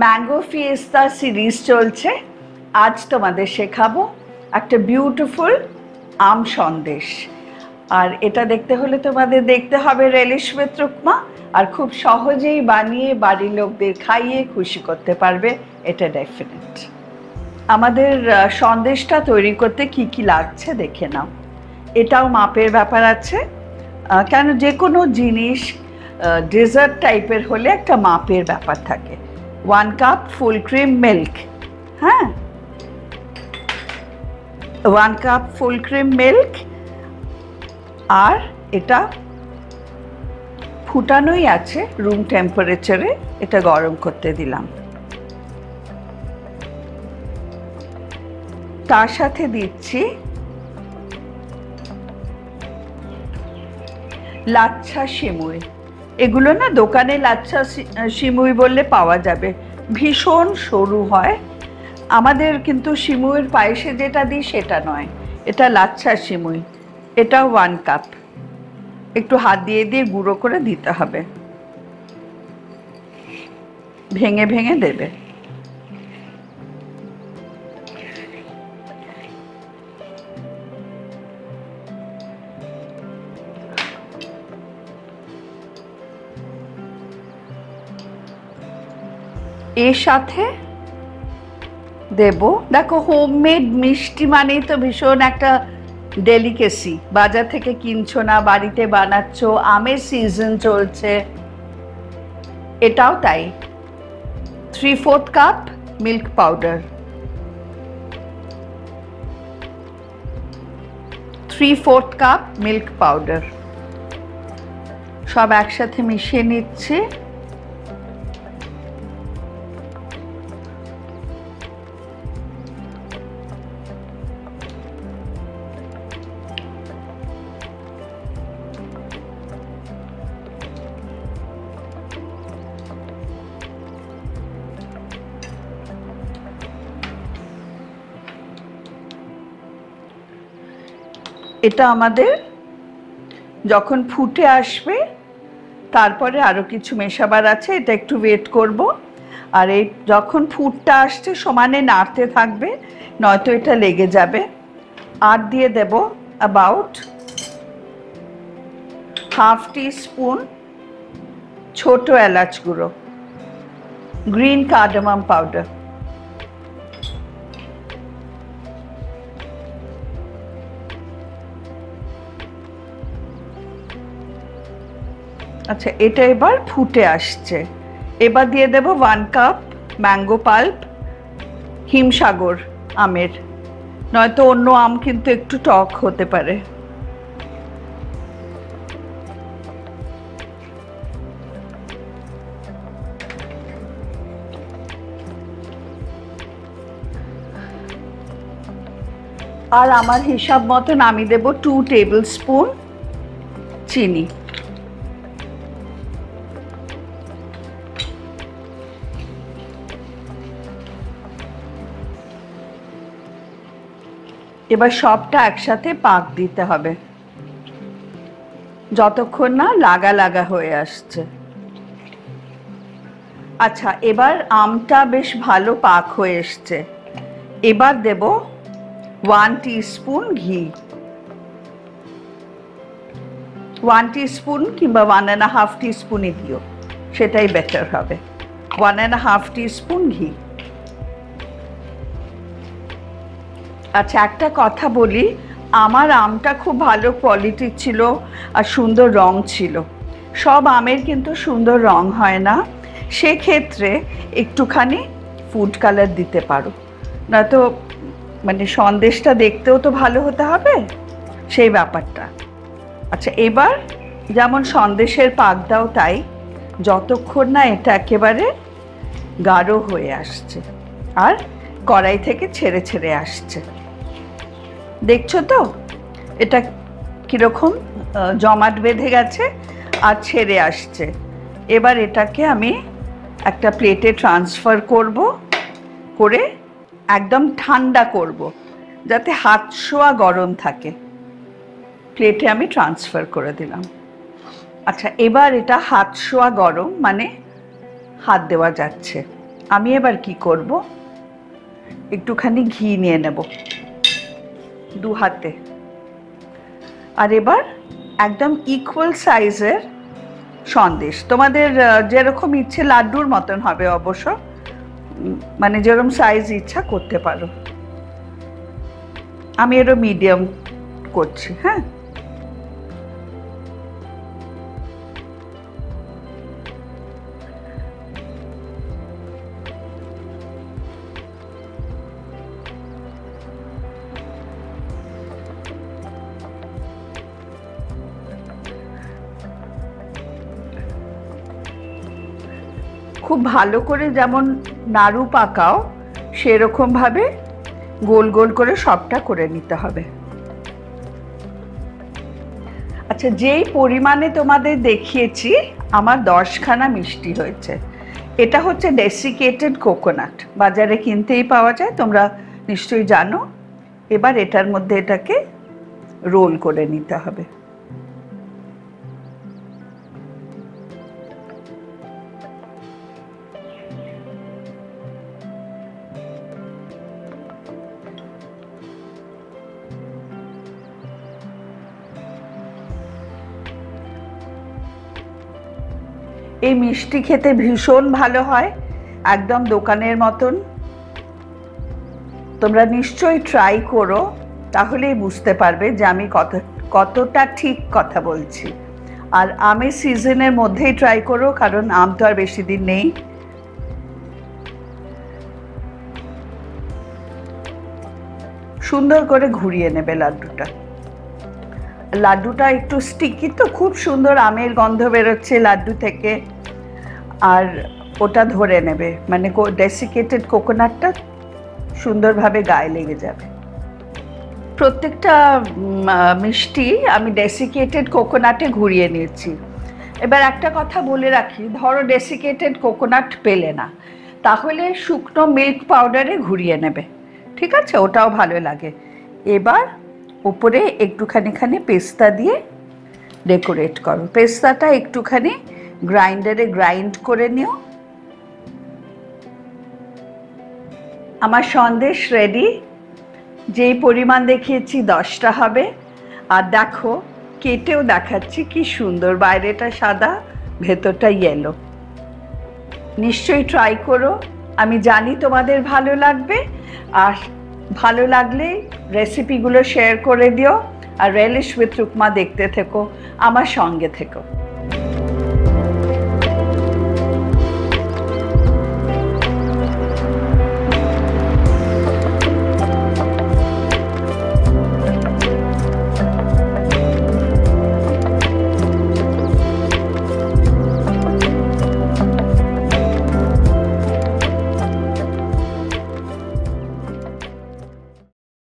Mango Fiesta series চলছে। আজ তোমাদের শেখাবো একটা বিউটিফুল আম সন্দেশ। আর এটা দেখতে হলে তোমাদের দেখতে হবে রেলিশ উইথ রুকমা। আর খুব সহজেই বানিয়ে বাড়ির লোকদের খাইয়ে খুশি করতে পারবে, এটা ডেফিনেট। আমাদের সন্দেশটা তৈরি করতে কি কি লাগছে দেখে নাও। এটাও মাপের ব্যাপার আছে, কেন যে কোনো জিনিস ডেজার্ট টাইপের হলে একটা মাপের ব্যাপার থাকে। 1 কাপ ফুল ক্রিম মিল্ক, হ্যাঁ 1 কাপ ফুল ক্রিম মিল্ক। আর এটা ফুটানোই আছে রুম টেম্পারেচারে, এটা গরম করতে দিলাম। তার সাথে দিচ্ছি লাচ্ছা সিমুই। এগুলো না দোকানে লাচ্ছা সিমুই বললে পাওয়া যাবে, ভীষণ সরু হয়। আমাদের কিন্তু সিমুইয়ের পায়েসে যেটা দিই সেটা নয়, এটা লাচ্ছা সিমুই। এটা 1 কাপ। একটু হাত দিয়ে দিয়ে গুঁড়ো করে দিতে হবে, ভেঙে ভেঙে দেবে। এর সাথে দেব, দেখো হোমমেড মিষ্টি মানেই তো ভীষণ একটা ডেলিকেসি। বাজার থেকে কিনছো না, বাড়িতে বানাচ্ছ, আমের সিজন চলছে, এটাও তাই। 3/4 cup milk powder, 3/4 cup milk powder সব একসাথে মিশিয়ে নিচ্ছি। এটা আমাদের যখন ফুটে আসবে তারপরে আরও কিছু মেশাবার আছে, এটা একটু ওয়েট করব। আর এই যখন ফুটটা আসছে সমানে নাড়তে থাকবে, নয়তো এটা লেগে যাবে। আর দিয়ে দেব অ্যাবাউট হাফ টিস্পুন ছোট এলাচ গুঁড়ো, গ্রিন কার্ডামাম পাউডার। আচ্ছা, এটা এবার ফুটে আসছে। এবার দিয়ে দেব 1 কাপ ম্যাঙ্গো পাল্প, হিমসাগর আমের, নয়তো অন্য আম কিন্তু একটু টক হতে পারে। আর আমার হিসাব মতন আমি দেব 2 টেবিল স্পুন চিনি। এবার সবটা একসাথে পাক দিতে হবে যতক্ষণ না লাগা লাগা হয়ে আসছে। আচ্ছা, এবার আমটা বেশ ভালো পাক হয়ে এসছে। এবার দেব 1 টিস্পুন ঘি, 1 টিস্পুন কিংবা 1.5 টিস্পুনই দিও, সেটাই বেটার হবে। 1.5 টিস্পুন ঘি। আচ্ছা, একটা কথা বলি, আমার আমটা খুব ভালো কোয়ালিটির ছিল আর সুন্দর রং ছিল। সব আমের কিন্তু সুন্দর রং হয় না, সেক্ষেত্রে একটুখানি ফুড কালার দিতে পারো, নয়তো মানে সন্দেশটা দেখতেও তো ভালো হতে হবে, সেই ব্যাপারটা। আচ্ছা, এবার যেমন সন্দেশের পাক দাও তাই, যতক্ষণ না এটা একেবারে গাঢ় হয়ে আসছে আর কড়াই থেকে ছেড়ে ছেড়ে আসছে। দেখছো তো এটা কীরকম জমাট বেঁধে গেছে আর ছেড়ে আসছে। এবার এটাকে আমি একটা প্লেটে ট্রান্সফার করব, করে একদম ঠান্ডা করব যাতে হাত ছোঁয়া গরম থাকে। প্লেটে আমি ট্রান্সফার করে দিলাম। আচ্ছা, এবার এটা হাত ছোঁয়া গরম, মানে হাত দেওয়া যাচ্ছে। আমি এবার কি করব, একটুখানি ঘি নিয়ে নেব 2 হাতে, আর এবার একদম ইকুয়াল সাইজের সন্দেশ, তোমাদের যেরকম ইচ্ছে, লাড্ডুর মতন হবে অবশ্য, মানে যেরকম সাইজ ইচ্ছা করতে পারো। আমি এরও মিডিয়াম করছি। হ্যাঁ, খুব ভালো করে যেমন নাড়ু পাকাও সেরকমভাবে গোল গোল করে সবটা করে নিতে হবে। আচ্ছা, যেই পরিমাণে তোমাদের দেখিয়েছি আমার 10খানা মিষ্টি হয়েছে। এটা হচ্ছে ডেসিকেটেড কোকোনাট, বাজারে কিনতেই পাওয়া যায়, তোমরা নিশ্চয়ই জানো। এবার এটার মধ্যে এটাকে রোল করে নিতে হবে। এই মিষ্টি খেতে ভীষণ ভালো হয়, একদম দোকানের মতন। তোমরা নিশ্চয়ই ট্রাই করো, তাহলেই বুঝতে পারবে যে আমি কতটা ঠিক কথা বলছি। আর আমের সিজনের মধ্যেই ট্রাই করো, কারণ আম তো আর বেশি দিন নেই। সুন্দর করে ঘুরিয়ে নেবে লাড্ডুটা। লাড্ডুটা একটু স্টিকি তো, খুব সুন্দর আমের গন্ধ বেরোচ্ছে লাড্ডু থেকে, আর ওটা ধরে নেবে, মানে ডেসিকেটেড কোকোনাটটা সুন্দরভাবে গায়ে লেগে যাবে। প্রত্যেকটা মিষ্টি আমি ডেসিকেটেড কোকোনাটে ঘুরিয়ে নিয়েছি। এবার একটা কথা বলে রাখি, ধরো ডেসিকেটেড কোকোনাট পেলে না, তাহলে শুকনো মিল্ক পাউডারে ঘুরিয়ে নেবে, ঠিক আছে? ওটাও ভালো লাগে। এবার উপরে একটুখানি পেস্তা দিয়ে ডেকোরেট করো। পেস্তাটা একটুখানি গ্রাইন্ডারে গ্রাইন্ড করে নিও। আমার সন্দেশ রেডি। যেই পরিমাণ দেখিয়েছি 10টা হবে। আর দেখো, কেটেও দেখাচ্ছি কি সুন্দর, বাইরেটা সাদা ভেতরটা ইয়েলো। নিশ্চয়ই ট্রাই করো, আমি জানি তোমাদের ভালো লাগবে। আর ভালো লাগলে রেসিপিগুলো শেয়ার করে দিও। আর রেলিশ উইথ রুকমা দেখতে থেকো, আমার সঙ্গে থেকো।